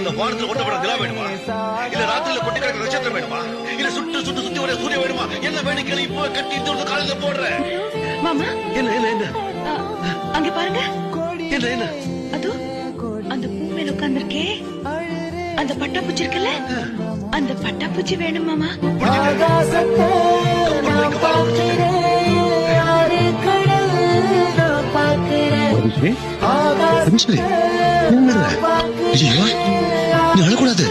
அந்த வானத்துல ஒட்டப்பட நிலா வேணுமா இல்ல ராத்திரில கொட்டி கிடக்கிற நட்சத்திரம் வேணுமா இல்ல சுட்டு சுட்டு சுத்தி வர சூரிய வேணுமா என்ன வேணும் கேள்வி இப்போ கட்டி தூரத்து காலையில போடுறேன் மாமா என்ன என்ன என்ன அங்க பாருங்க என்ன என்ன அதோ அந்த பூ மேல உட்கார்ந்திருக்கே அந்த பட்டாப்பூச்சி இருக்குல்ல அந்த பட்டாப்பூச்சி வேணும் மாமா நீ அழக்கூடாது